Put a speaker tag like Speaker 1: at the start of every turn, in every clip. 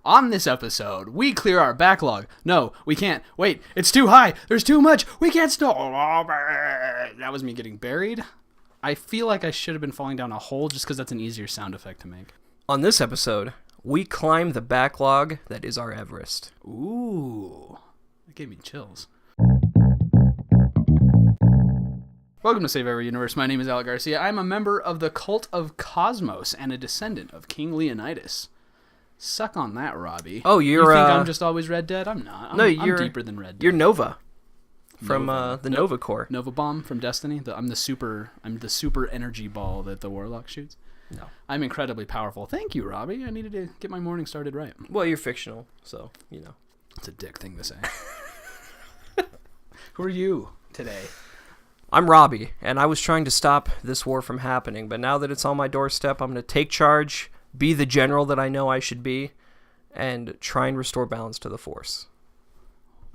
Speaker 1: On this episode, we clear our backlog. No, we can't. Wait, it's too high. There's too much. We can't stop. That was me getting buried. I feel like I should have been falling down a hole just because that's an easier sound effect to make.
Speaker 2: On this episode, we climb the backlog that is our Everest.
Speaker 1: Ooh, that gave me chills. Welcome to Save Every Universe. My name is Alec Garcia. I'm a member of the Cult of Cosmos and a descendant of King Leonidas. Suck on that, Robbie.
Speaker 2: Oh,
Speaker 1: You think I'm just always Red Dead? I'm not. I'm deeper than Red Dead.
Speaker 2: You're Nova from the Nova Corps.
Speaker 1: Nova Bomb from Destiny. I'm the super energy ball that the Warlock shoots.
Speaker 2: No.
Speaker 1: I'm incredibly powerful. Thank you, Robbie. I needed to get my morning started right.
Speaker 2: Well, you're fictional, so,
Speaker 1: It's a dick thing to say. Who are you today?
Speaker 2: I'm Robbie, and I was trying to stop this war from happening, but now that it's on my doorstep, I'm going to take charge, be the general that I know I should be, and try and restore balance to the Force.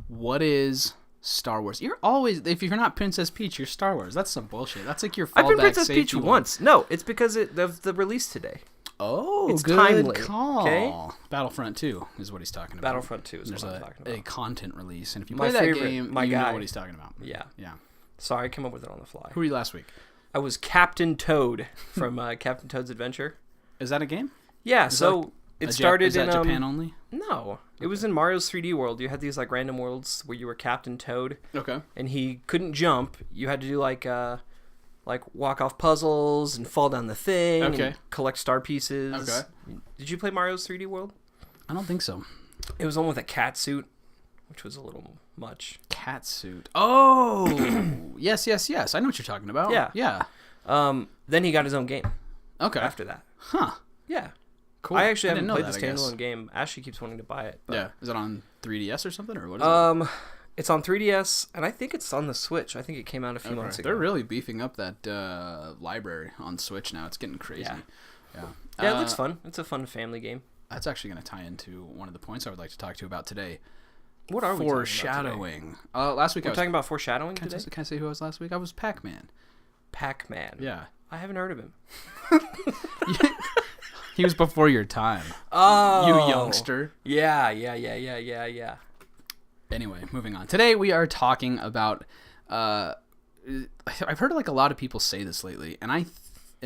Speaker 1: What is Star Wars? You're always, if you're not Princess Peach, you're Star Wars. That's some bullshit. That's like your fallback.
Speaker 2: I've been Princess
Speaker 1: safety
Speaker 2: Peach
Speaker 1: one.
Speaker 2: once. No, it's because of the release today.
Speaker 1: Oh,
Speaker 2: it's
Speaker 1: good
Speaker 2: timely.
Speaker 1: call.
Speaker 2: Okay?
Speaker 1: Battlefront 2 is what he's talking about.
Speaker 2: Battlefront 2 is what I'm talking about.
Speaker 1: A content release, and if you
Speaker 2: My
Speaker 1: play that
Speaker 2: favorite,
Speaker 1: game,
Speaker 2: my
Speaker 1: you
Speaker 2: guy.
Speaker 1: know what he's talking about.
Speaker 2: Yeah.
Speaker 1: Yeah.
Speaker 2: Sorry, I came up with it on the fly.
Speaker 1: Who were you last week?
Speaker 2: I was Captain Toad from Captain Toad's Adventure.
Speaker 1: Is that a game?
Speaker 2: Yeah,
Speaker 1: Is
Speaker 2: so it started
Speaker 1: is that
Speaker 2: in
Speaker 1: Japan only?
Speaker 2: No, it was in Mario's 3D World. You had these like random worlds where you were Captain Toad,
Speaker 1: Okay.
Speaker 2: and he couldn't jump. You had to do like walk off puzzles and fall down the thing.
Speaker 1: Okay.
Speaker 2: And collect star pieces.
Speaker 1: Okay.
Speaker 2: Did you play Mario's 3D World?
Speaker 1: I don't think so.
Speaker 2: It was one with a cat suit, which was a little much.
Speaker 1: Cat suit. Oh, yes. I know what you're talking about.
Speaker 2: Yeah.
Speaker 1: Yeah.
Speaker 2: Then he got his own game
Speaker 1: Okay.
Speaker 2: after that.
Speaker 1: Huh.
Speaker 2: Yeah.
Speaker 1: Cool.
Speaker 2: I actually haven't
Speaker 1: didn't know
Speaker 2: played
Speaker 1: that,
Speaker 2: the
Speaker 1: I guess.
Speaker 2: standalone game. Ashley keeps wanting to buy it. But,
Speaker 1: Yeah. Is it on 3DS or something, or what is it?
Speaker 2: It's on 3DS, and I think it's on the Switch. I think it came out a few months ago.
Speaker 1: They're really beefing up that library on Switch now. It's getting crazy.
Speaker 2: Yeah. Yeah, it looks fun. It's a fun family game.
Speaker 1: That's actually going to tie into one of the points I would like to talk to you about today.
Speaker 2: What are we talking about
Speaker 1: Foreshadowing. Last week
Speaker 2: We're talking about foreshadowing
Speaker 1: Can
Speaker 2: today?
Speaker 1: I say who I was last week? I was Pac-Man.
Speaker 2: Pac-Man.
Speaker 1: Yeah.
Speaker 2: I haven't heard of him.
Speaker 1: He was before your time.
Speaker 2: Oh.
Speaker 1: You youngster.
Speaker 2: Yeah.
Speaker 1: Anyway, moving on. Today we are talking about I've heard like a lot of people say this lately, and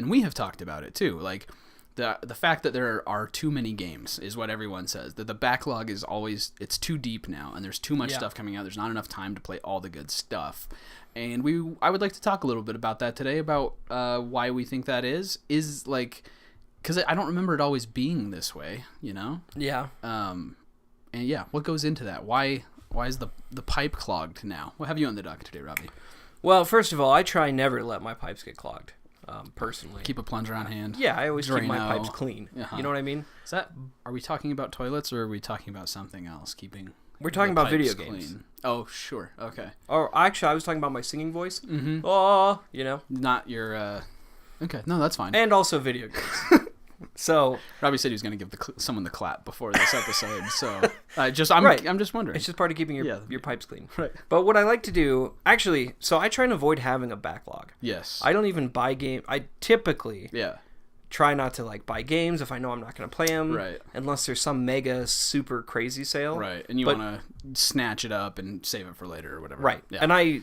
Speaker 1: we have talked about it too. Like the fact that there are too many games is what everyone says. That the backlog is always, it's too deep now, and there's too much stuff coming out. There's not enough time to play all the good stuff. And I would like to talk a little bit about that today, about why we think that is like, because I don't remember it always being this way, you know?
Speaker 2: Yeah.
Speaker 1: And yeah, what goes into that? Why is the pipe clogged now? What have you on the docket today, Robbie?
Speaker 2: Well, first of all, I try never to let my pipes get clogged, personally.
Speaker 1: Keep a plunger on hand.
Speaker 2: Yeah, I always keep my
Speaker 1: Drano.
Speaker 2: pipes clean.
Speaker 1: Uh-huh.
Speaker 2: You know what I mean?
Speaker 1: Are we talking about toilets, or are we talking about something else?
Speaker 2: We're talking
Speaker 1: the
Speaker 2: about video
Speaker 1: pipes
Speaker 2: games.
Speaker 1: clean? Oh, sure. Okay.
Speaker 2: Or actually, I was talking about my singing voice.
Speaker 1: Mm-hmm.
Speaker 2: Oh,
Speaker 1: Not your. Okay, no, that's fine.
Speaker 2: And also video games. So
Speaker 1: Robbie said he was going to give someone the clap before this episode, so I'm just wondering.
Speaker 2: it's just part of keeping your pipes clean.
Speaker 1: Right.
Speaker 2: But what I like to do, actually, so I try and avoid having a backlog.
Speaker 1: Yes.
Speaker 2: I don't even buy game. I typically try not to like buy games if I know I'm not going to play them.
Speaker 1: Right.
Speaker 2: Unless there's some mega super crazy sale.
Speaker 1: Right, and you want to snatch it up and save it for later or whatever.
Speaker 2: Right.
Speaker 1: Yeah.
Speaker 2: And I,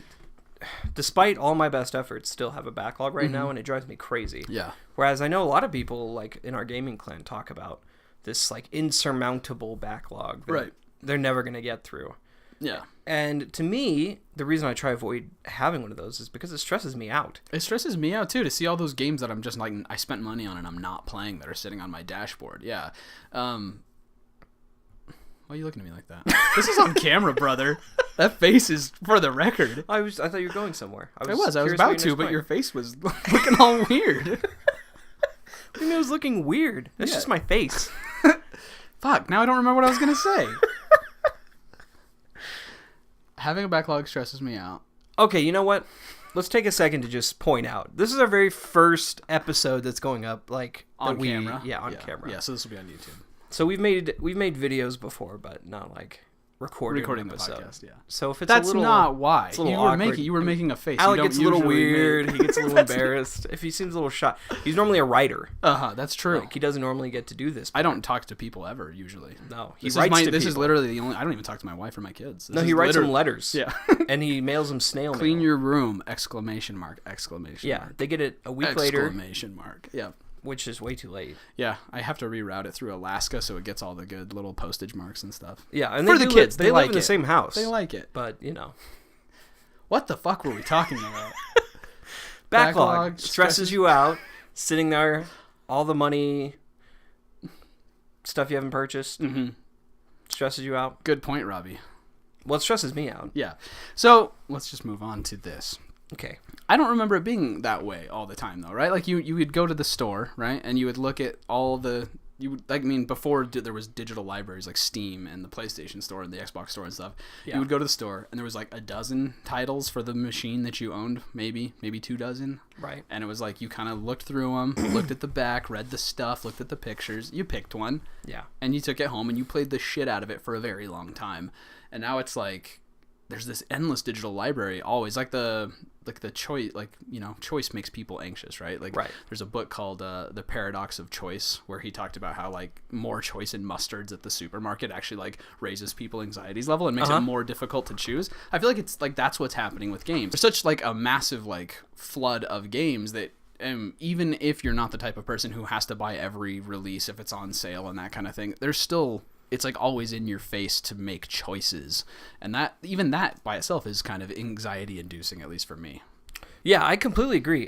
Speaker 2: despite all my best efforts, still have a backlog right now, and it drives me crazy.
Speaker 1: Yeah.
Speaker 2: Whereas I know a lot of people, like in our gaming clan, talk about this like insurmountable backlog that they're never going to get through.
Speaker 1: Yeah.
Speaker 2: And to me, the reason I try to avoid having one of those is because it stresses me out.
Speaker 1: It stresses me out too to see all those games that I'm just like, I spent money on and I'm not playing, that are sitting on my dashboard. Yeah. Why are you looking at me like that? This is on camera, brother. That face is for the record.
Speaker 2: I thought you were going somewhere.
Speaker 1: I was about to, but your face was looking all weird.
Speaker 2: I think it was looking weird. That's just my face.
Speaker 1: Fuck, now I don't remember what I was going to say. Having a backlog stresses me out.
Speaker 2: Okay, you know what? Let's take a second to just point out. This is our very first episode that's going up, like
Speaker 1: on camera.
Speaker 2: Yeah, on camera.
Speaker 1: Yeah, so this will be on YouTube.
Speaker 2: So we've made videos before, but not like recording
Speaker 1: the
Speaker 2: episode.
Speaker 1: podcast. Yeah.
Speaker 2: So if it's
Speaker 1: That's
Speaker 2: a little,
Speaker 1: not why.
Speaker 2: it's a little
Speaker 1: You were
Speaker 2: awkward.
Speaker 1: making a face.
Speaker 2: Alec
Speaker 1: You don't
Speaker 2: gets a little
Speaker 1: usually
Speaker 2: weird.
Speaker 1: make-
Speaker 2: He gets a little embarrassed. If he seems a little shy, he's normally a writer.
Speaker 1: That's true.
Speaker 2: Like, he doesn't normally get to do this.
Speaker 1: I don't talk to people ever usually.
Speaker 2: No, he
Speaker 1: This
Speaker 2: writes
Speaker 1: is
Speaker 2: to
Speaker 1: this is
Speaker 2: people.
Speaker 1: literally the only. I don't even talk to my wife or my kids. This
Speaker 2: No,
Speaker 1: is
Speaker 2: he writes them
Speaker 1: literally-
Speaker 2: letters.
Speaker 1: Yeah.
Speaker 2: And he mails them snail
Speaker 1: Clean
Speaker 2: mail.
Speaker 1: your room! Exclamation mark! Exclamation
Speaker 2: Yeah,
Speaker 1: mark!
Speaker 2: they get it a week later,
Speaker 1: Exclamation mark! Yeah.
Speaker 2: which is way too late.
Speaker 1: Yeah, I have to reroute it through Alaska so it gets all the good little postage marks and stuff.
Speaker 2: Yeah, and
Speaker 1: For
Speaker 2: they
Speaker 1: the
Speaker 2: do
Speaker 1: kids,
Speaker 2: They
Speaker 1: they
Speaker 2: live
Speaker 1: like
Speaker 2: in the
Speaker 1: it.
Speaker 2: same house.
Speaker 1: They like it.
Speaker 2: but you know,
Speaker 1: What the fuck were we talking about?
Speaker 2: backlog stresses you out. Sitting there, all the money, stuff you haven't purchased,
Speaker 1: Mm-hmm.
Speaker 2: stresses you out.
Speaker 1: Good point, Robbie.
Speaker 2: Well, it stresses me out.
Speaker 1: Yeah. So let's just move on to this.
Speaker 2: Okay.
Speaker 1: I don't remember it being that way all the time, though, right? Like you would go to the store, right, and you would look at all the before there was digital libraries like Steam and the PlayStation Store and the Xbox Store and stuff.
Speaker 2: Yeah.
Speaker 1: You would go to the store and there was like a dozen titles for the machine that you owned, maybe 2 dozen.
Speaker 2: Right.
Speaker 1: And it was like you kind of looked through them, looked at the back, read the stuff, looked at the pictures. You picked one,
Speaker 2: Yeah.
Speaker 1: and you took it home and you played the shit out of it for a very long time. And now it's like there's this endless digital library always, like the choice, choice makes people anxious, right? Like
Speaker 2: Right.
Speaker 1: there's a book called The Paradox of Choice where he talked about how like more choice in mustards at the supermarket actually like raises people anxiety's level and makes it more difficult to choose. I feel like it's like that's what's happening with games. There's such like a massive like flood of games that even if you're not the type of person who has to buy every release if it's on sale and that kind of thing, there's still, it's like always in your face to make choices, and that even that by itself is kind of anxiety inducing, at least for me.
Speaker 2: Yeah, I completely agree.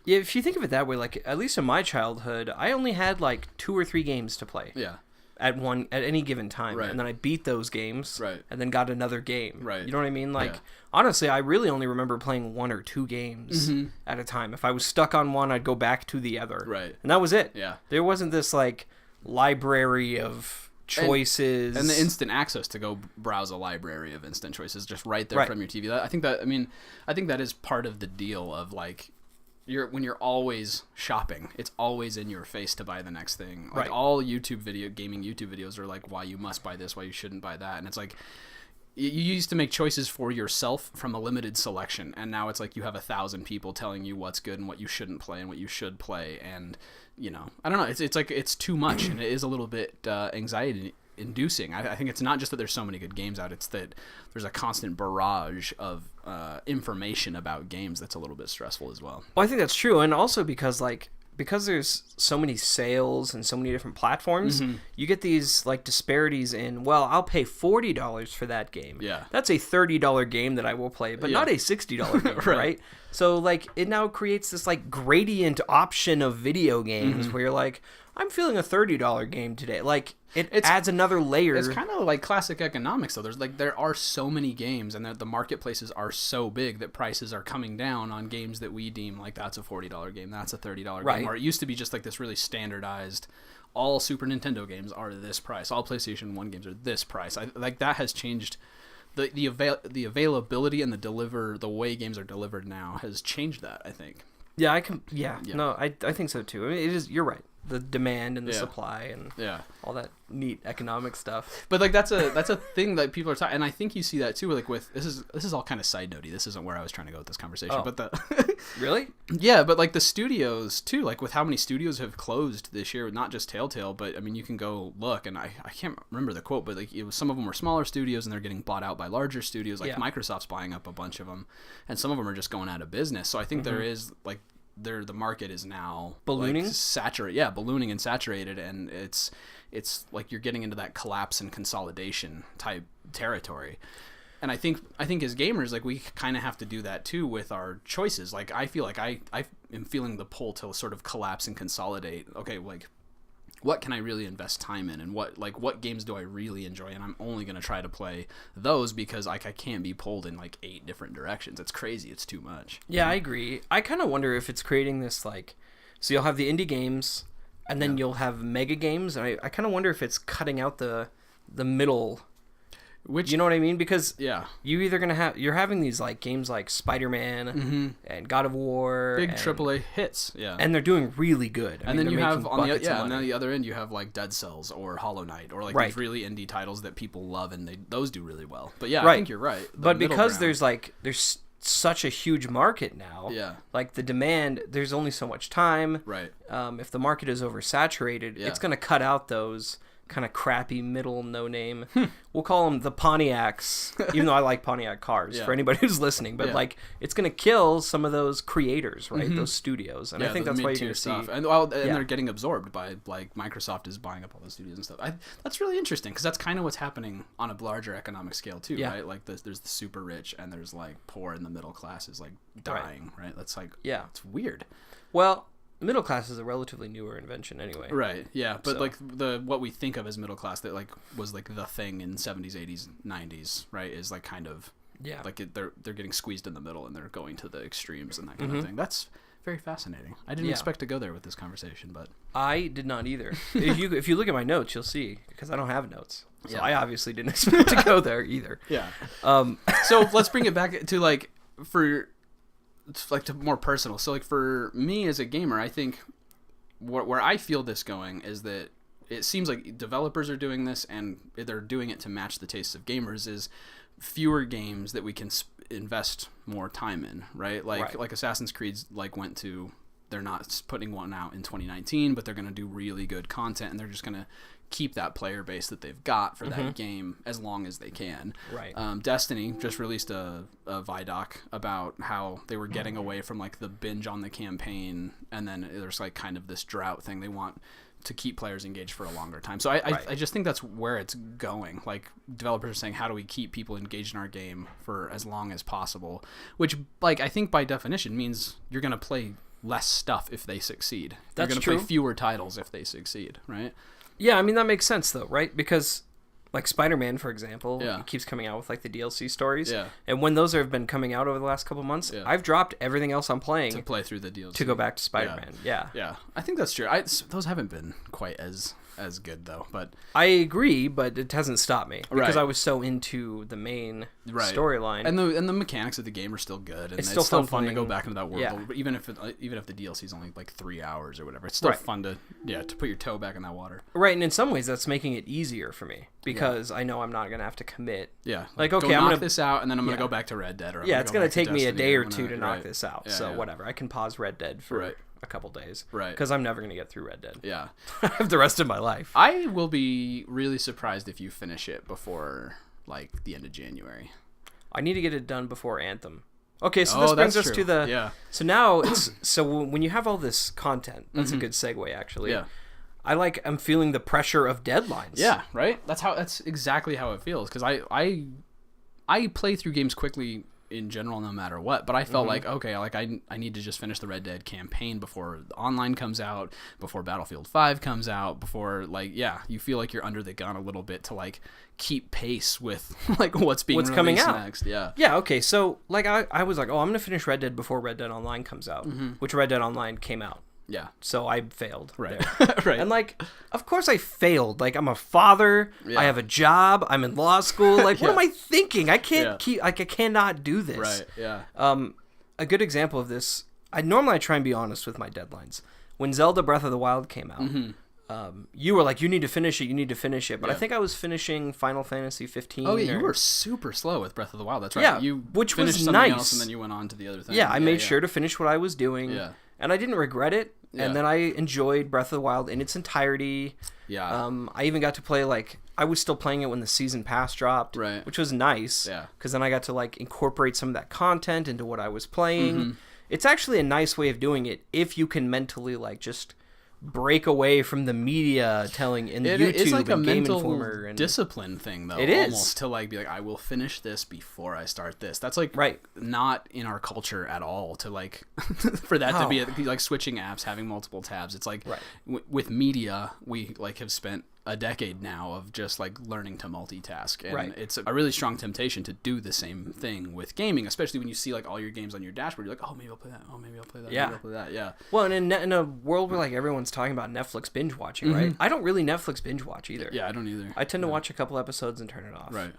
Speaker 2: Yeah, if you think of it that way, like at least in my childhood, I only had like 2 or 3 games to play
Speaker 1: Yeah.
Speaker 2: at any given time,
Speaker 1: Right.
Speaker 2: and then I beat those games,
Speaker 1: Right.
Speaker 2: and then got another game.
Speaker 1: Right.
Speaker 2: You know what I mean? Like
Speaker 1: Yeah.
Speaker 2: honestly, I really only remember playing 1 or 2 games at a time. If I was stuck on one, I'd go back to the other.
Speaker 1: Right.
Speaker 2: And that was it.
Speaker 1: Yeah.
Speaker 2: There wasn't this like library of choices
Speaker 1: And the instant access to go browse a library of instant choices just right there
Speaker 2: Right.
Speaker 1: from your TV. I think that is part of the deal of like when you're always shopping, it's always in your face to buy the next thing. Like
Speaker 2: Right.
Speaker 1: all gaming YouTube videos are like why you must buy this, why you shouldn't buy that, and it's like you used to make choices for yourself from a limited selection, and now it's like you have 1,000 people telling you what's good and what you shouldn't play and what you should play, and I don't know, it's like it's too much, and it is a little bit anxiety inducing. I think it's not just that there's so many good games out, it's that there's a constant barrage of information about games that's a little bit stressful as well.
Speaker 2: Well, I think that's true, and also because there's so many sales and so many different platforms, you get these like disparities in, well, I'll pay $40 for that game.
Speaker 1: Yeah.
Speaker 2: That's a $30 game that I will play, but
Speaker 1: Yeah.
Speaker 2: not a $60 game,
Speaker 1: Right.
Speaker 2: right? So like it now creates this like gradient option of video games where you're like, I'm feeling a $30 game today. Like it adds another layer.
Speaker 1: It's kind of like classic economics, though. There are so many games, and the marketplaces are so big that prices are coming down on games that we deem like that's a $40 game, that's a $30
Speaker 2: Right.
Speaker 1: game. Or it used to be just like this really standardized. All Super Nintendo games are this price. All PlayStation 1 games are this price. Like that has changed. The availability and the way games are delivered now has changed that, I think.
Speaker 2: Yeah, no, I think so too. I mean, it is. You're right. The demand and the
Speaker 1: Yeah.
Speaker 2: supply and
Speaker 1: Yeah.
Speaker 2: all that neat economic stuff.
Speaker 1: But like that's a thing that people are talking, and I think you see that too. Like with this is all kind of side notey. This isn't where I was trying to go with this conversation.
Speaker 2: Oh.
Speaker 1: But the
Speaker 2: Really?
Speaker 1: yeah, but like the studios too. Like with how many studios have closed this year, not just Telltale, but I mean you can go look, and I can't remember the quote, but like some of them were smaller studios and they're getting bought out by larger studios. Like
Speaker 2: Yeah.
Speaker 1: Microsoft's buying up a bunch of them, and some of them are just going out of business. So I think there is like. The market is now
Speaker 2: Ballooning?
Speaker 1: like saturated, ballooning and saturated, and it's like you're getting into that collapse and consolidation type territory. And I think as gamers, like we kind of have to do that too with our choices. Like I feel like I am feeling the pull to sort of collapse and consolidate. Okay, like what can I really invest time in, and what games do I really enjoy, and I'm only going to try to play those because like I can't be pulled in like 8 different directions. It's crazy. It's too much.
Speaker 2: Yeah, I agree. I kind of wonder if it's creating this like, so you'll have the indie games, and then you'll have mega games, and I kind of wonder if it's cutting out the middle
Speaker 1: Which
Speaker 2: You know what I mean? Because
Speaker 1: yeah,
Speaker 2: you're having these like games like Spider-Man and God of War,
Speaker 1: big
Speaker 2: and,
Speaker 1: AAA hits. Yeah.
Speaker 2: and they're doing really good.
Speaker 1: And then
Speaker 2: they're
Speaker 1: you have
Speaker 2: making
Speaker 1: on the
Speaker 2: buckets of
Speaker 1: and then on
Speaker 2: money.
Speaker 1: the other end you have like Dead Cells or Hollow Knight or like
Speaker 2: Right.
Speaker 1: these really indie titles that people love and those do really well. But yeah, I
Speaker 2: Right.
Speaker 1: think you're right. The
Speaker 2: But
Speaker 1: middle
Speaker 2: because
Speaker 1: ground-
Speaker 2: there's such a huge market now,
Speaker 1: yeah,
Speaker 2: like the demand, there's only so much time.
Speaker 1: right,
Speaker 2: If the market is oversaturated,
Speaker 1: Yeah.
Speaker 2: it's going to cut out those kind of crappy middle no name.
Speaker 1: Hmm.
Speaker 2: We'll call them the Pontiacs, even though I like Pontiac cars
Speaker 1: Yeah.
Speaker 2: for anybody who's listening. But
Speaker 1: Yeah.
Speaker 2: like, it's going to kill some of those creators, right? Those studios, and
Speaker 1: yeah,
Speaker 2: I think
Speaker 1: the
Speaker 2: that's why you're
Speaker 1: mid-tier
Speaker 2: going to see.
Speaker 1: stuff, and
Speaker 2: Yeah.
Speaker 1: they're getting absorbed by like Microsoft is buying up all the studios and stuff. That's really interesting because that's kind of what's happening on a larger economic scale too,
Speaker 2: Yeah.
Speaker 1: right? Like there's the super rich and there's like poor and the middle class is like dying, right? That's like
Speaker 2: Yeah.
Speaker 1: it's weird.
Speaker 2: Well, middle class is a relatively newer invention anyway.
Speaker 1: Right. Yeah, but
Speaker 2: So-
Speaker 1: like what we think of as middle class that like was like the thing in 70s, 80s, 90s, right? Is like kind of
Speaker 2: Yeah.
Speaker 1: like they're getting squeezed in the middle and they're going to the extremes and that kind of thing. That's very fascinating. I didn't
Speaker 2: Yeah.
Speaker 1: expect to go there with this conversation, but
Speaker 2: I did not either. If you look at my notes, you'll see because I don't have notes. So
Speaker 1: Yeah.
Speaker 2: I obviously didn't expect to go there either.
Speaker 1: yeah.
Speaker 2: Um,
Speaker 1: So let's bring it back to like to more personal. So like for me as a gamer, I think where I feel this going is that it seems like developers are doing this and they're doing it to match the tastes of gamers is fewer games that we can invest more time in, right? Like Assassin's Creed's like went to they're not putting one out in 2019, but they're going to do really good content and they're just going to keep that player base that they've got for that game as long as they can.
Speaker 2: Right.
Speaker 1: Destiny just released a Vidoc about how they were getting away from like the binge on the campaign, and then there's like kind of this drought thing. They want to keep players engaged for a longer time. So I just think that's where it's going. Like developers are saying, how do we keep people engaged in our game for as long as possible? Which like I think by definition means you're going to play less stuff if they succeed.
Speaker 2: That's
Speaker 1: you're going to
Speaker 2: true.
Speaker 1: play fewer titles if they succeed, right?
Speaker 2: Yeah, I mean that makes sense though, right? Because like Spider-Man, for example,
Speaker 1: Yeah.
Speaker 2: it keeps coming out with like the DLC stories.
Speaker 1: Yeah.
Speaker 2: And when those have been coming out over the last couple months,
Speaker 1: Yeah.
Speaker 2: I've dropped everything else I'm playing
Speaker 1: To play through the DLC.
Speaker 2: to go back to Spider-Man. Yeah.
Speaker 1: Yeah, I think that's true. Those haven't been quite as good though, but
Speaker 2: I agree, but it hasn't stopped me because
Speaker 1: Right.
Speaker 2: I was so into the main
Speaker 1: Right.
Speaker 2: storyline.
Speaker 1: and the mechanics of the game are still good, and
Speaker 2: It's
Speaker 1: it's
Speaker 2: still
Speaker 1: still
Speaker 2: fun
Speaker 1: fun to go
Speaker 2: playing-
Speaker 1: back into that world.
Speaker 2: yeah.
Speaker 1: Even if the DLC is only like 3 hours or whatever, it's still
Speaker 2: Right.
Speaker 1: fun to put your toe back in that water.
Speaker 2: Right, and in some ways that's making it easier for me because I know I'm not gonna have to commit.
Speaker 1: Yeah,
Speaker 2: Like,
Speaker 1: go
Speaker 2: okay, I'm
Speaker 1: knock
Speaker 2: gonna-
Speaker 1: this out, and then I'm gonna
Speaker 2: Yeah.
Speaker 1: go back to Red Dead. Or I'm
Speaker 2: Yeah,
Speaker 1: gonna
Speaker 2: it's
Speaker 1: go
Speaker 2: gonna
Speaker 1: back to
Speaker 2: take me a
Speaker 1: Destiny,
Speaker 2: day or
Speaker 1: I'm
Speaker 2: two
Speaker 1: gonna-
Speaker 2: to knock
Speaker 1: right.
Speaker 2: this out.
Speaker 1: Yeah,
Speaker 2: So
Speaker 1: yeah.
Speaker 2: whatever, I can pause Red Dead for
Speaker 1: Right.
Speaker 2: a couple days.
Speaker 1: Right.
Speaker 2: Because I'm never gonna get through Red Dead.
Speaker 1: Yeah,
Speaker 2: I have the rest of my life.
Speaker 1: I will be really surprised if you finish it before like the end of January.
Speaker 2: I need to get it done before Anthem. Okay, so
Speaker 1: Oh,
Speaker 2: this brings
Speaker 1: that's
Speaker 2: us
Speaker 1: true.
Speaker 2: to the.
Speaker 1: Yeah.
Speaker 2: So now it's when you have all this content. That's a good segue, actually.
Speaker 1: Yeah.
Speaker 2: I'm feeling the pressure of deadlines.
Speaker 1: Yeah, right. That's exactly how it feels because I play through games quickly in general no matter what, but I felt like okay, like I need to just finish the Red Dead campaign before the online comes out, before Battlefield 5 comes out, before like you feel like you're under the gun a little bit to like keep pace with like what's
Speaker 2: coming
Speaker 1: released
Speaker 2: out.
Speaker 1: next. Yeah.
Speaker 2: Yeah, okay, so like I was like, oh, I'm gonna finish Red Dead before Red Dead Online comes out, which Red Dead Online came out,
Speaker 1: Yeah.
Speaker 2: so I failed.
Speaker 1: Right.
Speaker 2: there.
Speaker 1: Right.
Speaker 2: And like, of course I failed. Like I'm a father,
Speaker 1: Yeah.
Speaker 2: I have a job, I'm in law school. Like, what
Speaker 1: Yeah.
Speaker 2: am I thinking? I can't
Speaker 1: Yeah.
Speaker 2: keep. Like I cannot do this.
Speaker 1: Right. Yeah.
Speaker 2: A good example of this. I normally try and be honest with my deadlines. When Zelda Breath of the Wild came out, you were like, you need to finish it. You need to finish it. But I
Speaker 1: Yeah.
Speaker 2: think I was finishing Final Fantasy 15.
Speaker 1: Oh yeah, you
Speaker 2: or-
Speaker 1: were super slow with Breath of the Wild. That's right.
Speaker 2: Yeah,
Speaker 1: You
Speaker 2: which was
Speaker 1: finished something
Speaker 2: nice.
Speaker 1: else and then you went on to the other thing.
Speaker 2: Yeah, I made sure to finish what I was doing.
Speaker 1: Yeah.
Speaker 2: And I didn't regret it.
Speaker 1: Yeah.
Speaker 2: And then I enjoyed Breath of the Wild in its entirety.
Speaker 1: Yeah.
Speaker 2: I even got to play, like, I was still playing it when the season pass dropped,
Speaker 1: Right.
Speaker 2: which was nice.
Speaker 1: Yeah.
Speaker 2: Because then I got to, like, incorporate some of that content into what I was playing.
Speaker 1: Mm-hmm.
Speaker 2: It's actually a nice way of doing it if you can mentally, like, just break away from the media telling in
Speaker 1: It
Speaker 2: YouTube
Speaker 1: is like a
Speaker 2: and Game
Speaker 1: mental
Speaker 2: Informer. And
Speaker 1: discipline thing, though.
Speaker 2: It is.
Speaker 1: Almost to like be like, I will finish this before I start this. That's like
Speaker 2: Right.
Speaker 1: not in our culture at all. To like for that to be like switching apps, having multiple tabs. It's like
Speaker 2: Right.
Speaker 1: with media, we like have spent a decade now of just like learning to multitask, and
Speaker 2: Right.
Speaker 1: it's a really strong temptation to do the same thing with gaming, especially when you see like all your games on your dashboard. You're like, oh, maybe I'll play that. Oh, maybe I'll play that.
Speaker 2: Yeah.
Speaker 1: Maybe I'll play that. Yeah.
Speaker 2: Well, and in a world where like everyone's talking about Netflix binge watching, right? I don't really Netflix binge watch either.
Speaker 1: Yeah, I don't either.
Speaker 2: I tend to watch a couple episodes and turn it off.
Speaker 1: Right.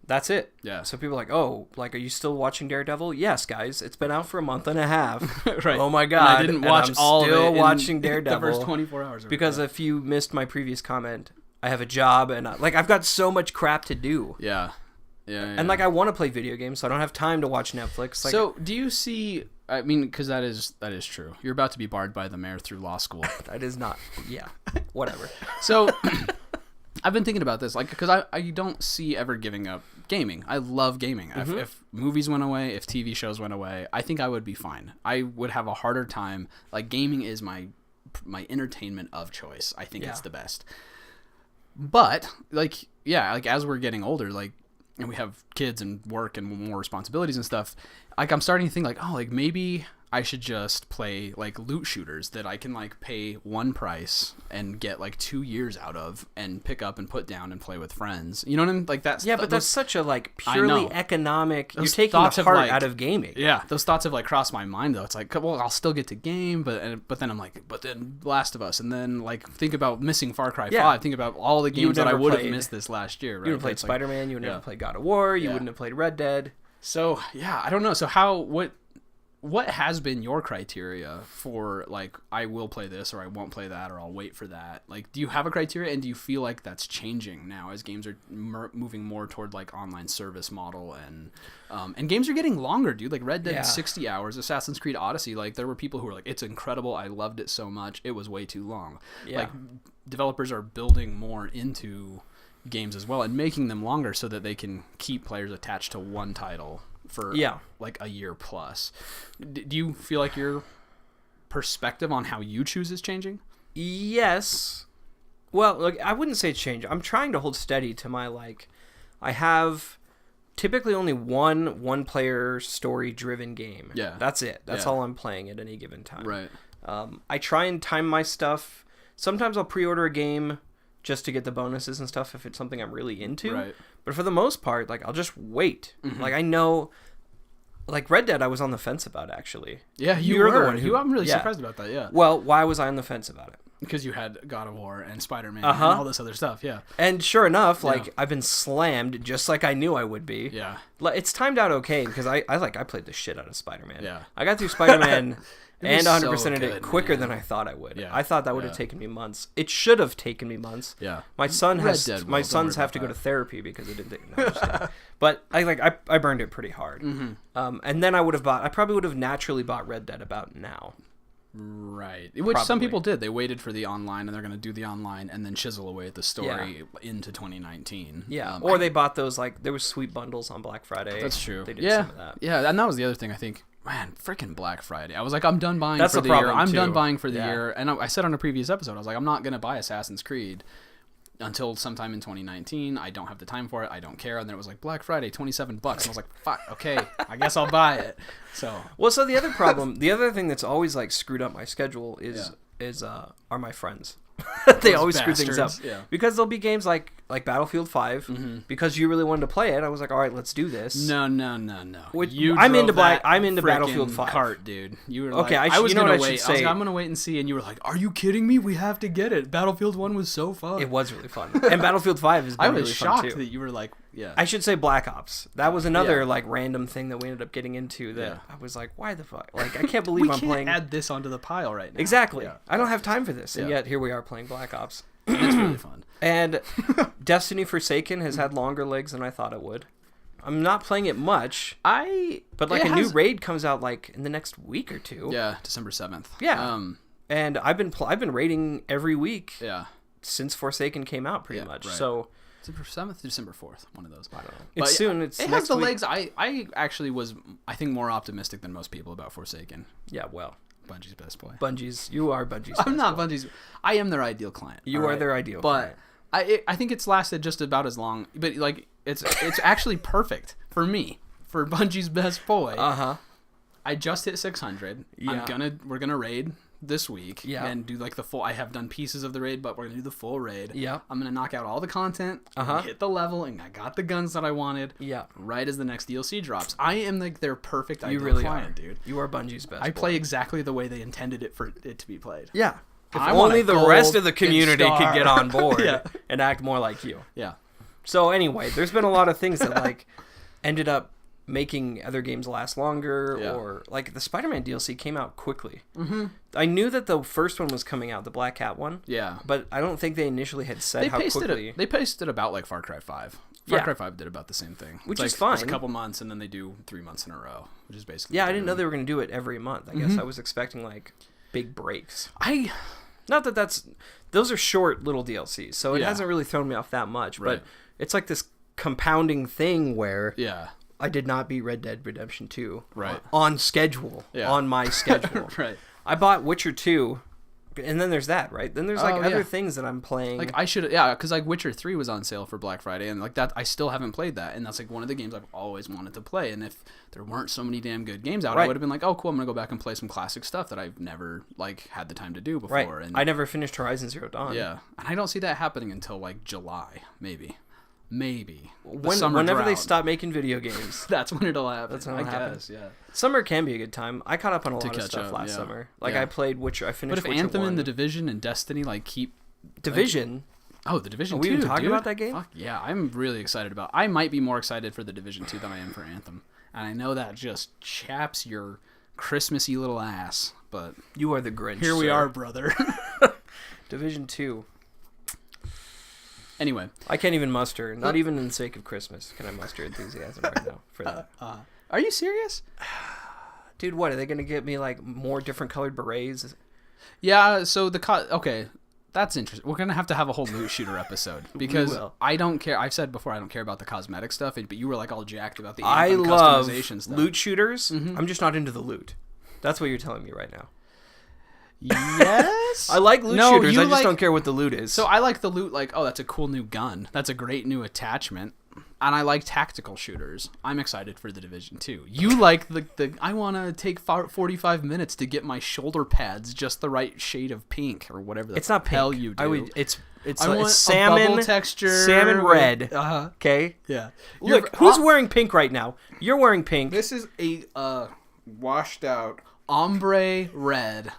Speaker 2: That's it.
Speaker 1: Yeah.
Speaker 2: So people are like, oh, like, are you still watching Daredevil? Yes, guys. It's been out for a month and a half.
Speaker 1: Right.
Speaker 2: Oh my
Speaker 1: And
Speaker 2: God.
Speaker 1: I didn't watch
Speaker 2: I'm
Speaker 1: all
Speaker 2: still
Speaker 1: of it.
Speaker 2: watching
Speaker 1: in
Speaker 2: Daredevil.
Speaker 1: the first 24 hours.
Speaker 2: Because if you missed my previous comment, I have a job and like I've got so much crap to do.
Speaker 1: Yeah. Yeah.
Speaker 2: And like I want to play video games, so I don't have time to watch Netflix. Like,
Speaker 1: so do you see? I mean, because that is true. You're about to be barred by the mayor through law school.
Speaker 2: that is not. Yeah. Whatever.
Speaker 1: So I've been thinking about this, like, because I don't see ever giving up gaming. I love gaming. If movies went away, if TV shows went away, I think I would be fine. I would have a harder time. Like, gaming is my entertainment of choice. I think it's the best. But like, yeah, like as we're getting older, like, and we have kids and work and more responsibilities and stuff, like I'm starting to think like, oh, like maybe I should just play like loot shooters that I can like pay one price and get like 2 years out of and pick up and put down and play with friends. You know what I mean? Like that's
Speaker 2: yeah, but that's such a like
Speaker 1: I
Speaker 2: purely
Speaker 1: know.
Speaker 2: economic.
Speaker 1: Those
Speaker 2: You're taking the
Speaker 1: thoughts of,
Speaker 2: heart
Speaker 1: like-
Speaker 2: out of gaming.
Speaker 1: Yeah, those thoughts have like crossed my mind though. It's like, well, I'll still get to game, but then I'm like, but then Last of Us, and then like think about missing Far Cry 5. Think about all the games that I
Speaker 2: never
Speaker 1: would have
Speaker 2: played-
Speaker 1: missed this last year. Right?
Speaker 2: You would have played
Speaker 1: It's like-
Speaker 2: Spider-Man. You would never
Speaker 1: yeah.
Speaker 2: played God of War. You
Speaker 1: Yeah.
Speaker 2: wouldn't have played Red Dead.
Speaker 1: So yeah, I don't know. So what has been your criteria for like I will play this or I won't play that or I'll wait for that? Like, do you have a criteria, and do you feel like that's changing now as games are moving more toward like online service model, and games are getting longer, dude? Like Red Dead,
Speaker 2: Yeah.
Speaker 1: 60 hours. Assassin's Creed Odyssey, like there were people who were like, it's incredible, I loved it so much, it was way too long.
Speaker 2: Yeah.
Speaker 1: Like developers are building more into games as well and making them longer so that they can keep players attached to one title for like a year plus. Do you feel like your perspective on how you choose is changing?
Speaker 2: Yes. Well, look, I wouldn't say change. I'm trying to hold steady to my like. I have typically only one player story driven game.
Speaker 1: Yeah.
Speaker 2: That's it. That's
Speaker 1: Yeah.
Speaker 2: all I'm playing at any given time.
Speaker 1: Right.
Speaker 2: I try and time my stuff. Sometimes I'll pre-order a game just to get the bonuses and stuff if it's something I'm really into.
Speaker 1: Right.
Speaker 2: But for the most part, like I'll just wait. Like I know, like Red Dead, I was on the fence about actually.
Speaker 1: Yeah,
Speaker 2: You're
Speaker 1: were
Speaker 2: the one who-
Speaker 1: I'm really
Speaker 2: yeah.
Speaker 1: surprised about that. Yeah.
Speaker 2: Well, why was I on the fence about it?
Speaker 1: Because you had God of War and Spider-Man
Speaker 2: Uh-huh.
Speaker 1: and all this other stuff. Yeah.
Speaker 2: And sure enough, like
Speaker 1: Yeah.
Speaker 2: I've been slammed just like I knew I would be.
Speaker 1: Yeah.
Speaker 2: Like, it's timed out okay because I played the shit out of Spider-Man.
Speaker 1: Yeah.
Speaker 2: I got through Spider-Man
Speaker 1: It was
Speaker 2: and 100%
Speaker 1: so
Speaker 2: of it
Speaker 1: good,
Speaker 2: quicker
Speaker 1: man.
Speaker 2: than I thought I would.
Speaker 1: Yeah.
Speaker 2: I thought that would have
Speaker 1: Yeah.
Speaker 2: taken me months. It should have taken me months.
Speaker 1: Yeah.
Speaker 2: My son
Speaker 1: Red
Speaker 2: has
Speaker 1: Dead
Speaker 2: my
Speaker 1: will, don't
Speaker 2: sons
Speaker 1: worry
Speaker 2: have to
Speaker 1: about
Speaker 2: go to
Speaker 1: that.
Speaker 2: therapy because it didn't. No, I'm just kidding. But I burned it pretty hard. And then I probably would have naturally bought Red Dead about now.
Speaker 1: Right. Which some
Speaker 2: Probably.
Speaker 1: people did. They waited for the online, and they're going to do the online and then chisel away at the story into 2019.
Speaker 2: Yeah. Or they bought those like there was sweet bundles on Black Friday.
Speaker 1: That's true.
Speaker 2: They did
Speaker 1: yeah.
Speaker 2: some of that.
Speaker 1: Yeah, and that was the other thing. I think, man, freaking Black Friday. I was like, I'm done buying
Speaker 2: That's
Speaker 1: for
Speaker 2: the
Speaker 1: the year.
Speaker 2: problem,
Speaker 1: I'm done
Speaker 2: too.
Speaker 1: buying for the
Speaker 2: Yeah.
Speaker 1: year. And I said on a previous episode, I was like, I'm not going to buy Assassin's Creed until sometime in 2019. I don't have the time for it. I don't care. And then it was like Black Friday, $27. And I was like, fuck, okay, I guess I'll buy it. So
Speaker 2: Well, so the other problem, the other thing that's always like screwed up my schedule are my friends. They
Speaker 1: Those
Speaker 2: always screw things up
Speaker 1: bastards, yeah.
Speaker 2: because there'll be games like Battlefield 5 because you really wanted to play it. I was like, all right, let's do this.
Speaker 1: no.
Speaker 2: Which-
Speaker 1: You
Speaker 2: I'm
Speaker 1: drove
Speaker 2: into
Speaker 1: that
Speaker 2: I'm into
Speaker 1: frickin'
Speaker 2: Battlefield 5.
Speaker 1: cart, dude. You were
Speaker 2: Okay,
Speaker 1: like,
Speaker 2: I
Speaker 1: was
Speaker 2: you know
Speaker 1: gonna
Speaker 2: what I
Speaker 1: wait.
Speaker 2: should
Speaker 1: I was
Speaker 2: say?
Speaker 1: like, I'm gonna wait and see. And you were like, Are you kidding me? We have to get it. Battlefield 1 was so fun.
Speaker 2: It was really fun, and Battlefield 5 has been
Speaker 1: I was
Speaker 2: really
Speaker 1: shocked
Speaker 2: fun too.
Speaker 1: that you were like, yeah.
Speaker 2: I should say Black Ops. That was another
Speaker 1: Yeah.
Speaker 2: like random thing that we ended up getting into that
Speaker 1: Yeah.
Speaker 2: I was like, why the fuck? Like, I can't believe
Speaker 1: we
Speaker 2: I'm
Speaker 1: can't
Speaker 2: playing.
Speaker 1: add this onto the pile right now.
Speaker 2: Exactly.
Speaker 1: Yeah.
Speaker 2: I don't have time for this, and
Speaker 1: Yeah.
Speaker 2: yet here we are playing Black Ops.
Speaker 1: It's really fun.
Speaker 2: And Destiny Forsaken has had longer legs than I thought it would. I'm not playing it much, but like
Speaker 1: it
Speaker 2: a new
Speaker 1: has-
Speaker 2: raid comes out like in the next week or two.
Speaker 1: Yeah, December 7th.
Speaker 2: Yeah. And I've been raiding every week
Speaker 1: Yeah.
Speaker 2: since Forsaken came out, pretty
Speaker 1: Yeah,
Speaker 2: much.
Speaker 1: right.
Speaker 2: So
Speaker 1: December 7th, December 4th, one of those. I don't know.
Speaker 2: it's soon. It's
Speaker 1: it has
Speaker 2: next
Speaker 1: the
Speaker 2: week.
Speaker 1: legs. I actually was, I think, more optimistic than most people about Forsaken.
Speaker 2: Yeah, well,
Speaker 1: Bungie's best boy.
Speaker 2: You are Bungie's.
Speaker 1: I'm not Bungie's. I am their ideal client.
Speaker 2: You
Speaker 1: all
Speaker 2: are
Speaker 1: right?
Speaker 2: their ideal
Speaker 1: But
Speaker 2: client.
Speaker 1: I think it's lasted just about as long. But like it's actually perfect for me, for Bungie's best boy.
Speaker 2: Uh huh.
Speaker 1: I just hit 600.
Speaker 2: Yeah.
Speaker 1: We're gonna raid this week and do like the full. I have done pieces of the raid, but we're gonna do the full raid.
Speaker 2: Yeah.
Speaker 1: I'm gonna knock out all the content, hit the level, and I got the guns that I wanted.
Speaker 2: Yeah.
Speaker 1: Right as the next DLC drops, I am like their perfect
Speaker 2: You
Speaker 1: ideal
Speaker 2: really
Speaker 1: client,
Speaker 2: are,
Speaker 1: dude.
Speaker 2: You are Bungie's best.
Speaker 1: I
Speaker 2: boy.
Speaker 1: play exactly the way they intended it for it to be played.
Speaker 2: Yeah. If
Speaker 1: I want
Speaker 2: only
Speaker 1: a
Speaker 2: the
Speaker 1: gold
Speaker 2: rest of the
Speaker 1: and
Speaker 2: community could
Speaker 1: star.
Speaker 2: get on board
Speaker 1: Yeah.
Speaker 2: and act more like you.
Speaker 1: Yeah.
Speaker 2: So anyway, there's been a lot of things that like ended up making other games last longer, or like the Spider-Man DLC came out quickly. Mm-hmm. I knew that the first one was coming out, the Black Cat one.
Speaker 1: Yeah.
Speaker 2: But I don't think they initially had said how quickly.
Speaker 1: They paced it about like Far Cry 5. Far Cry 5 did about the same thing.
Speaker 2: Which
Speaker 1: it's
Speaker 2: is fine.
Speaker 1: It's a couple months, and then they do 3 months in a row, which is basically...
Speaker 2: Yeah, I didn't know they were going to do it every month. I guess I was expecting like big breaks. Not that that's... Those are short little DLCs, so it hasn't really thrown me off that much.
Speaker 1: Right.
Speaker 2: But it's like this compounding thing where
Speaker 1: Yeah.
Speaker 2: I did not beat Red Dead Redemption 2
Speaker 1: Right.
Speaker 2: on schedule, on my schedule.
Speaker 1: Right.
Speaker 2: I bought Witcher 2, and then there's that, right? Then there's like other
Speaker 1: yeah.
Speaker 2: things that I'm playing.
Speaker 1: Like I should, because like Witcher 3 was on sale for Black Friday, and like that I still haven't played that, and that's like one of the games I've always wanted to play. And if there weren't so many damn good games out, I would have been like, oh cool, I'm gonna go back and play some classic stuff that I've never like had the time to do before.
Speaker 2: Right.
Speaker 1: And
Speaker 2: I never finished Horizon Zero Dawn.
Speaker 1: yeah, and I don't see that happening until like July, maybe.
Speaker 2: Whenever they stop making video games.
Speaker 1: That's when it'll happen.
Speaker 2: That's when it'll happen.
Speaker 1: Guess, yeah.
Speaker 2: Summer can be a good time. I caught up on a lot of
Speaker 1: catch
Speaker 2: stuff
Speaker 1: up,
Speaker 2: last
Speaker 1: yeah.
Speaker 2: summer. Like
Speaker 1: Yeah.
Speaker 2: I played Witcher. I finished.
Speaker 1: But if
Speaker 2: Witcher
Speaker 1: Anthem
Speaker 2: 1.
Speaker 1: and the Division and Destiny like keep
Speaker 2: Division.
Speaker 1: Oh, the Division 2.
Speaker 2: Are we even talking
Speaker 1: dude.
Speaker 2: about that game?
Speaker 1: Fuck yeah, I'm really excited about. I might be more excited for the Division 2 than I am for Anthem, and I know that just chaps your Christmassy little ass. But
Speaker 2: You are the Grinch.
Speaker 1: here we
Speaker 2: sir.
Speaker 1: are, brother.
Speaker 2: Division 2.
Speaker 1: Anyway,
Speaker 2: I can't even muster. Not even in the sake of Christmas can I muster enthusiasm right now for that.
Speaker 1: are you serious?
Speaker 2: Dude, what are they gonna get me like more different colored berets?
Speaker 1: Yeah. So okay. That's interesting. We're gonna have to have a whole loot shooter episode because
Speaker 2: will.
Speaker 1: I don't care. I've said before I don't care about the cosmetic stuff, but you were like all jacked about the
Speaker 2: I
Speaker 1: Anthem
Speaker 2: love
Speaker 1: customization stuff.
Speaker 2: loot shooters. I'm just not into the loot. That's what you're telling me right now.
Speaker 1: Yes.
Speaker 2: I like loot
Speaker 1: No,
Speaker 2: shooters.
Speaker 1: you
Speaker 2: I just
Speaker 1: like-
Speaker 2: don't care what the loot is.
Speaker 1: So I like the loot, like, oh, that's a cool new gun. That's a great new attachment. And I like tactical shooters. I'm excited for the Division 2. You like the I want to take 45 minutes to get my shoulder pads just the right shade of pink or whatever the
Speaker 2: it's not pink.
Speaker 1: hell you do.
Speaker 2: It's
Speaker 1: I
Speaker 2: like
Speaker 1: want
Speaker 2: salmon
Speaker 1: a bubble texture.
Speaker 2: salmon red.
Speaker 1: Uh-huh.
Speaker 2: Okay.
Speaker 1: Yeah.
Speaker 2: Look, who's wearing pink right now? You're wearing pink.
Speaker 1: This is a washed out ombre red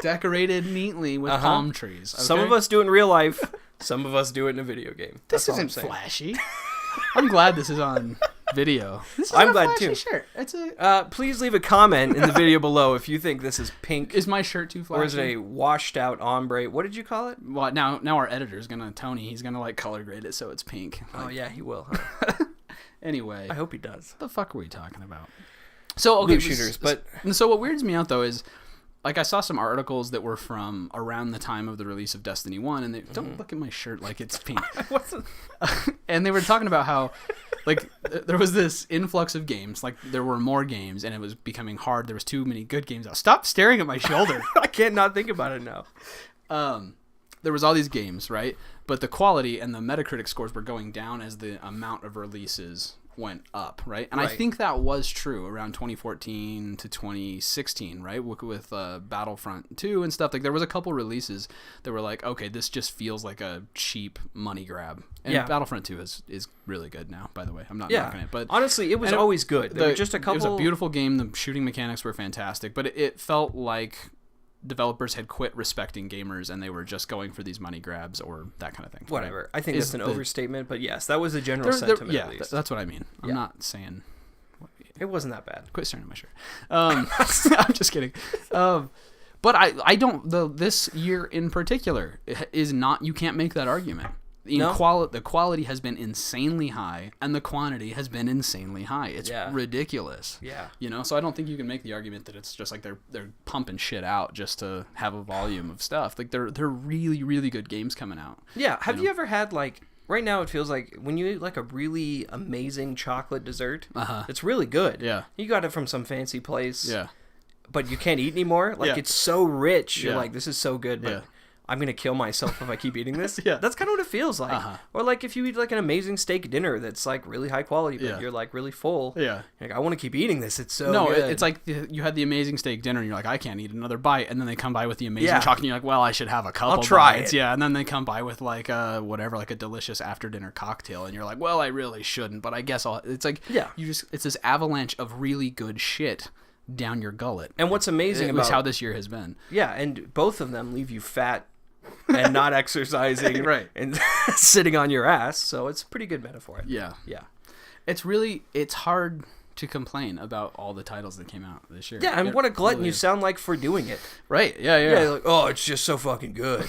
Speaker 1: decorated neatly with palm trees. Okay?
Speaker 2: Some of us do it in real life. Some of us do it in a video game.
Speaker 1: This
Speaker 2: That's all I'm
Speaker 1: isn't
Speaker 2: saying.
Speaker 1: flashy. I'm glad this is on video. This is
Speaker 2: I'm
Speaker 1: a
Speaker 2: glad
Speaker 1: flashy
Speaker 2: too.
Speaker 1: Shirt. It's a.
Speaker 2: Please leave a comment in the video below if you think this is pink
Speaker 1: Is my shirt too flashy?
Speaker 2: or is it a washed out ombre. What did you call it?
Speaker 1: Well, now our editor's gonna he's gonna like color grade it so it's pink.
Speaker 2: Oh
Speaker 1: Like,
Speaker 2: yeah, he will. Huh?
Speaker 1: Anyway,
Speaker 2: I hope he does.
Speaker 1: what the fuck were we talking about? So okay,
Speaker 2: Loot shooters, but
Speaker 1: so what weirds me out though is, like, I saw some articles that were from around the time of the release of Destiny 1, and they don't look at my shirt like it's pink. And they were talking about how, like, there was this influx of games. Like, there were more games, and it was becoming hard. There was too many good games out. Stop staring at my shoulder.
Speaker 2: I can't not think about it now.
Speaker 1: There was all these games, right? But the quality and the Metacritic scores were going down as the amount of releases went up, right? And I
Speaker 2: Right.
Speaker 1: think that was true around 2014 to 2016, right? With Battlefront 2 and stuff. Like, there was a couple releases that were like, okay, this just feels like a cheap money grab. And
Speaker 2: Yeah.
Speaker 1: Battlefront 2 is really good now, by the way. I'm not
Speaker 2: Yeah,
Speaker 1: knocking it, but
Speaker 2: honestly, it was
Speaker 1: and it-
Speaker 2: always good. There were just a couple.
Speaker 1: It was a beautiful game. The shooting mechanics were fantastic, but it felt like developers had quit respecting gamers and they were just going for these money grabs or that kind of thing.
Speaker 2: Whatever.
Speaker 1: right?
Speaker 2: I think
Speaker 1: Is
Speaker 2: that's an
Speaker 1: the-
Speaker 2: overstatement, but yes, that was a general sentiment.
Speaker 1: yeah,
Speaker 2: at least.
Speaker 1: that's what I mean. I'm
Speaker 2: Yeah.
Speaker 1: not saying.
Speaker 2: It wasn't that bad.
Speaker 1: Quit staring at my shirt. I'm just kidding. But I don't. This year in particular is not. You can't make that argument.
Speaker 2: No?
Speaker 1: The quality has been insanely high, and the quantity has been insanely high. It's
Speaker 2: Yeah.
Speaker 1: ridiculous.
Speaker 2: Yeah.
Speaker 1: So I don't think you can make the argument that it's just like they're pumping shit out just to have a volume of stuff. Like they're really really good games coming out.
Speaker 2: Yeah. Have you ever had like? Right now, it feels like when you eat like a really amazing chocolate dessert, it's really good.
Speaker 1: Yeah.
Speaker 2: You got it from some fancy place.
Speaker 1: Yeah.
Speaker 2: But you can't eat anymore. Like
Speaker 1: Yeah.
Speaker 2: it's so rich. You're
Speaker 1: Yeah.
Speaker 2: like, this is so good. But
Speaker 1: Yeah.
Speaker 2: I'm gonna kill myself if I keep eating this.
Speaker 1: Yeah.
Speaker 2: That's kind of what it feels like. Or like if you eat like an amazing steak dinner that's like really high quality, but you're like really full.
Speaker 1: Yeah.
Speaker 2: You're like, I want to keep eating this. It's so
Speaker 1: No,
Speaker 2: good.
Speaker 1: it's like you had the amazing steak dinner, and you're like, I can't eat another bite, and then they come by with the amazing chocolate, and you're like, well, I should have a couple.
Speaker 2: I'll try
Speaker 1: bites.
Speaker 2: it.
Speaker 1: Yeah, and then they come by with like whatever, like a delicious after dinner cocktail, and you're like, well, I really shouldn't, but I guess I'll. It's like it's this avalanche of really good shit down your gullet.
Speaker 2: And what's amazing
Speaker 1: It
Speaker 2: about
Speaker 1: was how this year has been.
Speaker 2: Yeah, and both of them leave you fat and not exercising
Speaker 1: Right.
Speaker 2: and sitting on your ass. So it's a pretty good metaphor.
Speaker 1: Yeah.
Speaker 2: Yeah.
Speaker 1: It's hard to complain about all the titles that came out this year.
Speaker 2: Yeah, and what a glutton
Speaker 1: really
Speaker 2: you
Speaker 1: is.
Speaker 2: sound like for doing it.
Speaker 1: Right. Yeah.
Speaker 2: Yeah, you're like, oh, it's just so fucking good.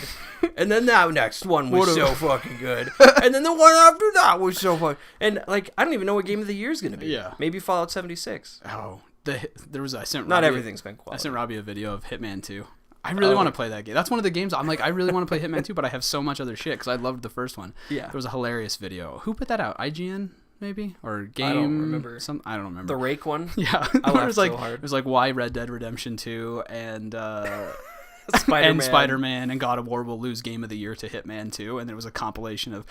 Speaker 2: And then that next one was so fucking good. And then the one after that was so fun. And like, I don't even know what game of the year is going to be.
Speaker 1: Yeah.
Speaker 2: Maybe Fallout 76.
Speaker 1: Oh, I sent
Speaker 2: Not
Speaker 1: Robbie,
Speaker 2: everything's been
Speaker 1: I
Speaker 2: quality.
Speaker 1: sent Robbie a video of Hitman 2. I really want to play that game. That's one of the games I'm like, I really want to play Hitman 2, but I have so much other shit because I loved the first one.
Speaker 2: Yeah.
Speaker 1: There was a hilarious video. Who put that out? IGN maybe, or Game?
Speaker 2: I don't remember.
Speaker 1: I don't remember.
Speaker 2: The Rake one?
Speaker 1: Yeah,
Speaker 2: I
Speaker 1: it
Speaker 2: laughed
Speaker 1: was like
Speaker 2: so hard.
Speaker 1: it was like why Red Dead Redemption 2 and
Speaker 2: Spider-Man.
Speaker 1: and Spider-Man and God of War will lose Game of the Year to Hitman 2, and there was a compilation of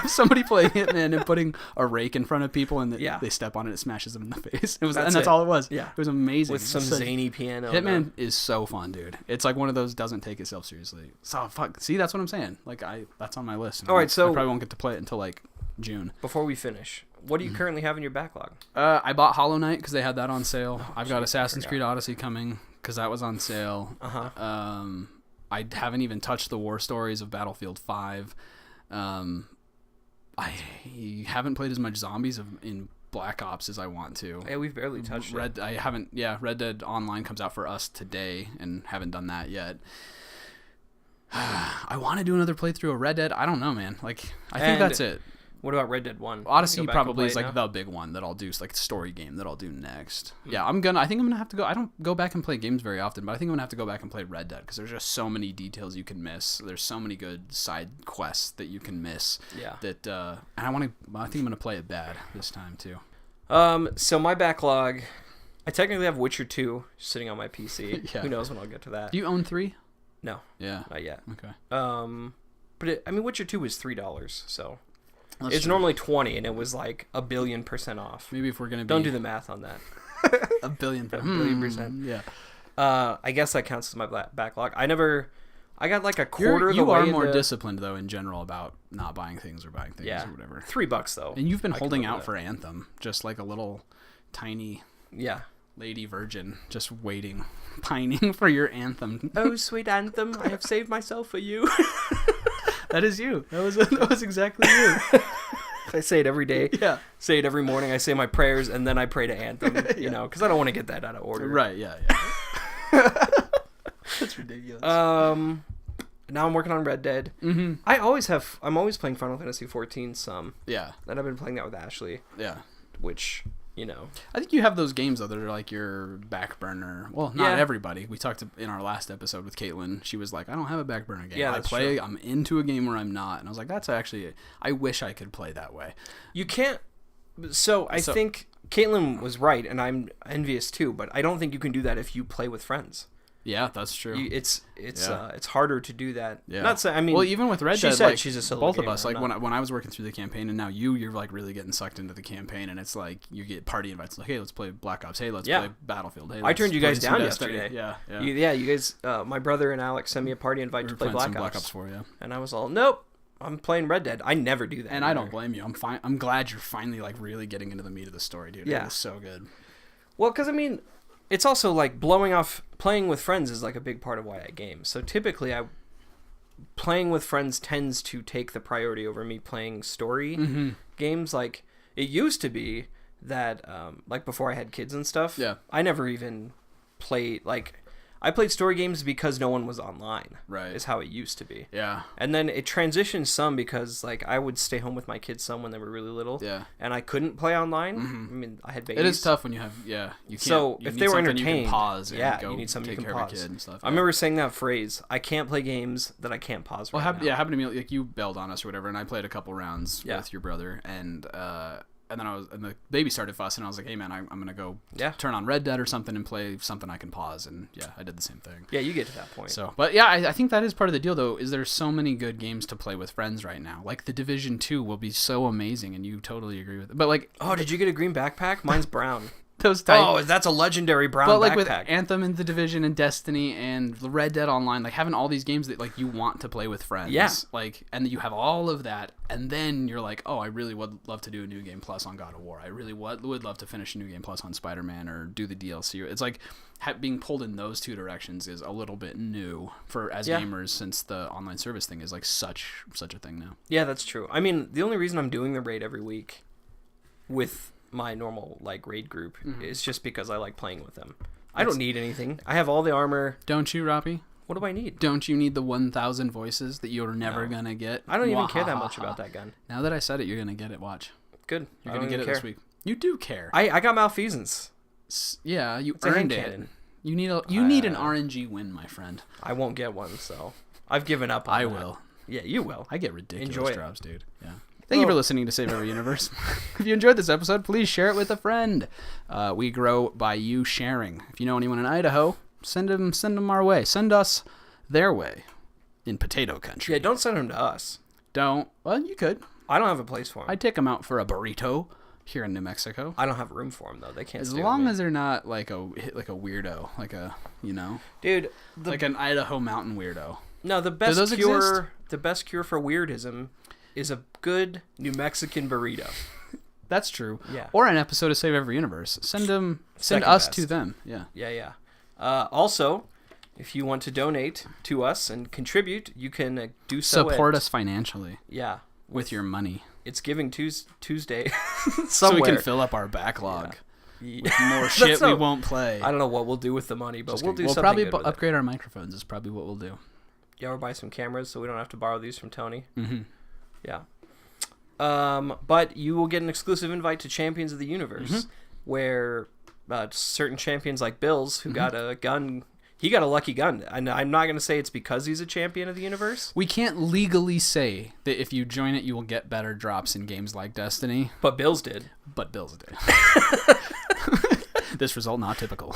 Speaker 1: somebody playing Hitman and putting a rake in front of people, and they step on it, it smashes them in the face. That's all it was.
Speaker 2: Yeah.
Speaker 1: It was amazing.
Speaker 2: With some zany piano.
Speaker 1: Hitman is so fun, dude. It's like one of those doesn't take itself seriously. So fuck. See, that's what I'm saying. Like that's on my list.
Speaker 2: All right, so
Speaker 1: I probably won't get to play it until like June.
Speaker 2: Before we finish, what do you currently have in your backlog?
Speaker 1: I bought Hollow Knight because they had that on sale. I've got Assassin's Creed Odyssey coming because that was on sale. I haven't even touched the war stories of Battlefield 5. I haven't played as much zombies in Black Ops as I want to.
Speaker 2: Yeah, we've barely touched it.
Speaker 1: I haven't. Yeah, Red Dead Online comes out for us today, and haven't done that yet. I want to do another playthrough of Red Dead. I don't know, man. Like, I think that's it.
Speaker 2: What about Red Dead 1?
Speaker 1: Odyssey probably is like the big one that I'll do. It's like the story game that I'll do next. Yeah, I think I'm gonna have to go. I don't go back and play games very often, but I think I'm gonna have to go back and play Red Dead because there's just so many details you can miss. There's so many good side quests that you can miss.
Speaker 2: Yeah.
Speaker 1: That and I think I'm gonna play it bad this time too.
Speaker 2: So my backlog, I technically have Witcher 2 sitting on my PC.
Speaker 1: Yeah.
Speaker 2: Who knows when I'll get to that?
Speaker 1: Do you own 3?
Speaker 2: No.
Speaker 1: Yeah.
Speaker 2: Not yet.
Speaker 1: Okay.
Speaker 2: But Witcher 2 was $3, so
Speaker 1: That's
Speaker 2: it's
Speaker 1: true.
Speaker 2: normally 20, and it was like 1,000,000,000% off.
Speaker 1: Maybe if we're gonna
Speaker 2: Don't do the math on that.
Speaker 1: a billion,
Speaker 2: $1,000,000,000.
Speaker 1: Yeah.
Speaker 2: I guess that counts as my backlog. I got like a quarter of the
Speaker 1: You
Speaker 2: way
Speaker 1: are more
Speaker 2: into-
Speaker 1: disciplined though in general about not buying things or buying things
Speaker 2: Yeah.
Speaker 1: or whatever.
Speaker 2: $3 though.
Speaker 1: And you've been
Speaker 2: I can
Speaker 1: holding
Speaker 2: live
Speaker 1: out
Speaker 2: with
Speaker 1: for Anthem, just like a little tiny
Speaker 2: Yeah.
Speaker 1: lady virgin, just waiting, pining for your Anthem.
Speaker 2: Oh, sweet Anthem, I have saved myself for you.
Speaker 1: That is you. That was exactly you.
Speaker 2: I say it every day.
Speaker 1: Yeah.
Speaker 2: Say it every morning. I say my prayers, and then I pray to Anthem, you know, because I don't want to get that out of order.
Speaker 1: Right. Yeah. That's ridiculous.
Speaker 2: Now I'm working on Red Dead.
Speaker 1: Mm-hmm.
Speaker 2: I'm always playing Final Fantasy 14 some.
Speaker 1: Yeah.
Speaker 2: And I've been playing that with Ashley,
Speaker 1: Yeah.
Speaker 2: which, you know.
Speaker 1: I think you have those games though that are like your back burner. Well, not
Speaker 2: Yeah.
Speaker 1: everybody. We talked in our last episode with Caitlin. She was like, "I don't have a back burner game.
Speaker 2: Yeah,
Speaker 1: I
Speaker 2: that's
Speaker 1: play.
Speaker 2: true.
Speaker 1: I'm into a game where I'm not." And I was like, "That's actually. I wish I could play that way."
Speaker 2: You can't. So I think Caitlin was right, and I'm envious too, but I don't think you can do that if you play with friends.
Speaker 1: Yeah, that's true.
Speaker 2: It's harder to do that.
Speaker 1: Yeah.
Speaker 2: Not so, I mean,
Speaker 1: well, even with Red
Speaker 2: she
Speaker 1: Dead,
Speaker 2: said
Speaker 1: like,
Speaker 2: she's a solo
Speaker 1: both of
Speaker 2: gamer,
Speaker 1: us,
Speaker 2: I'm
Speaker 1: like
Speaker 2: not.
Speaker 1: when I was working through the campaign, and now you're like really getting sucked into the campaign, and it's like you get party invites, like, hey, let's play Black Ops, hey, let's play Battlefield, hey,
Speaker 2: I turned you guys
Speaker 1: play some
Speaker 2: down
Speaker 1: Destiny.
Speaker 2: yesterday.
Speaker 1: Yeah.
Speaker 2: You guys, my brother and Alex sent me a party invite
Speaker 1: We
Speaker 2: to
Speaker 1: were
Speaker 2: play
Speaker 1: playing
Speaker 2: Black
Speaker 1: some
Speaker 2: Ops.
Speaker 1: 4, yeah.
Speaker 2: And I was all, nope, I'm playing Red Dead. I never do that.
Speaker 1: And I
Speaker 2: either.
Speaker 1: don't blame you. I'm fine. I'm glad you're finally like really getting into the meat of the story, dude.
Speaker 2: Yeah.
Speaker 1: It was so good.
Speaker 2: Well, because I mean, it's also like playing with friends is like a big part of why I game. So typically, playing with friends tends to take the priority over me playing story games. Like it used to be that, like before I had kids and stuff.
Speaker 1: Yeah.
Speaker 2: I never even played I played story games because no one was online.
Speaker 1: Right.
Speaker 2: Is how it used to be.
Speaker 1: Yeah.
Speaker 2: And then it transitioned some because like I would stay home with my kids some when they were really little.
Speaker 1: Yeah.
Speaker 2: And I couldn't play online. I mean, I had babies.
Speaker 1: It is tough when you have you can't.
Speaker 2: So
Speaker 1: you
Speaker 2: if
Speaker 1: need
Speaker 2: they were
Speaker 1: something you
Speaker 2: entertained,
Speaker 1: can pause.
Speaker 2: yeah,
Speaker 1: and go
Speaker 2: you need something you
Speaker 1: take
Speaker 2: can
Speaker 1: care of a
Speaker 2: pause.
Speaker 1: kid and stuff.
Speaker 2: I remember saying that phrase. I can't play games that I can't pause.
Speaker 1: Well,
Speaker 2: right now.
Speaker 1: it happened to me. Like you bailed on us or whatever, and I played a couple rounds
Speaker 2: Yeah.
Speaker 1: with your brother, and and then the baby started fussing. And I was like, hey man, I'm gonna go turn on Red Dead or something and play something I can pause. And yeah, I did the same thing.
Speaker 2: Yeah, you get to that point.
Speaker 1: So, but yeah, I think that is part of the deal though. Is there's so many good games to play with friends right now. Like the Division 2 will be so amazing, and you totally agree with it. But like,
Speaker 2: oh, did you get a green backpack? Mine's brown.
Speaker 1: Those type.
Speaker 2: Oh, that's a legendary brown
Speaker 1: but like
Speaker 2: backpack.
Speaker 1: with Anthem and the Division and Destiny and Red Dead Online, like having all these games that like you want to play with friends.
Speaker 2: Yeah.
Speaker 1: Like, and you have all of that, and then you're like, oh, I really would love to do a New Game Plus on God of War. I really would love to finish a New Game Plus on Spider-Man or do the DLC. It's like being pulled in those two directions is a little bit new for gamers, since the online service thing is like such a thing now.
Speaker 2: Yeah, that's true. I mean, the only reason I'm doing the raid every week with my normal like raid group is just because I like playing with them. I don't need anything. I have all the armor.
Speaker 1: Don't you, Robbie?
Speaker 2: What do I need?
Speaker 1: Don't you need the 1,000 voices that you're never gonna get?
Speaker 2: I don't even care that much about that gun.
Speaker 1: Now that I said it, you're gonna get it. Watch.
Speaker 2: Good.
Speaker 1: You're gonna get it this week. You do care.
Speaker 2: I got malfeasance.
Speaker 1: Yeah, you
Speaker 2: It's
Speaker 1: earned
Speaker 2: a hand
Speaker 1: it.
Speaker 2: cannon.
Speaker 1: You need an RNG win, my friend.
Speaker 2: I won't get one, so I've given up on
Speaker 1: I
Speaker 2: that.
Speaker 1: will.
Speaker 2: Yeah, you will.
Speaker 1: I get ridiculous
Speaker 2: Enjoy it.
Speaker 1: drops, dude. Yeah. Thank you for listening to Save Every Universe. If you enjoyed this episode, please share it with a friend. We grow by you sharing. If you know anyone in Idaho, send them our way. Send us their way in potato country.
Speaker 2: Yeah, don't send them to us.
Speaker 1: Well, you could.
Speaker 2: I don't have a place for them.
Speaker 1: I'd take them out for a burrito here in New Mexico.
Speaker 2: I don't have room for them though. They can't.
Speaker 1: As
Speaker 2: stay
Speaker 1: long
Speaker 2: with me.
Speaker 1: as they're not like a weirdo, like a
Speaker 2: dude,
Speaker 1: like an Idaho mountain weirdo.
Speaker 2: No, the best cure for weirdism is a good New Mexican burrito.
Speaker 1: That's true.
Speaker 2: Yeah.
Speaker 1: Or an episode of Save Every Universe. Send us to them. Yeah.
Speaker 2: Yeah. Also, if you want to donate to us and contribute, you can do so.
Speaker 1: Support us financially.
Speaker 2: Yeah.
Speaker 1: With your money.
Speaker 2: It's Giving Tuesday.
Speaker 1: So we can fill up our backlog.
Speaker 2: Yeah.
Speaker 1: With more shit we won't play.
Speaker 2: I don't know what we'll do with the money, but we'll
Speaker 1: something
Speaker 2: probably
Speaker 1: good with upgrade our microphones is probably what we'll do.
Speaker 2: Yeah, or buy some cameras so we don't have to borrow these from Tony.
Speaker 1: Mm-hmm.
Speaker 2: Yeah. But you will get an exclusive invite to Champions of the Universe, where certain champions like Bills, who got a gun, he got a lucky gun. And I'm not going to say it's because he's a champion of the universe.
Speaker 1: We can't legally say that if you join it, you will get better drops in games like Destiny.
Speaker 2: But Bills did.
Speaker 1: This result not typical.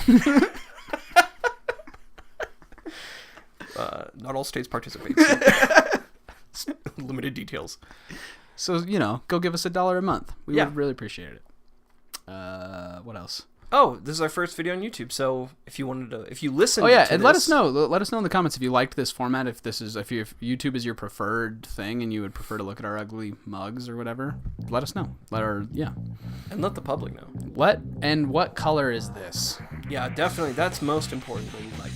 Speaker 2: Not all states participate. So. Limited details.
Speaker 1: So, go give us $1 a month. We would really appreciate it. What else?
Speaker 2: Oh, this is our first video on YouTube. So if you listen,
Speaker 1: and let us know. Let us know in the comments if you liked this format. If YouTube is your preferred thing, and you would prefer to look at our ugly mugs or whatever. Let us know.
Speaker 2: And let the public know.
Speaker 1: What color is this?
Speaker 2: Yeah, definitely. That's most importantly. Like,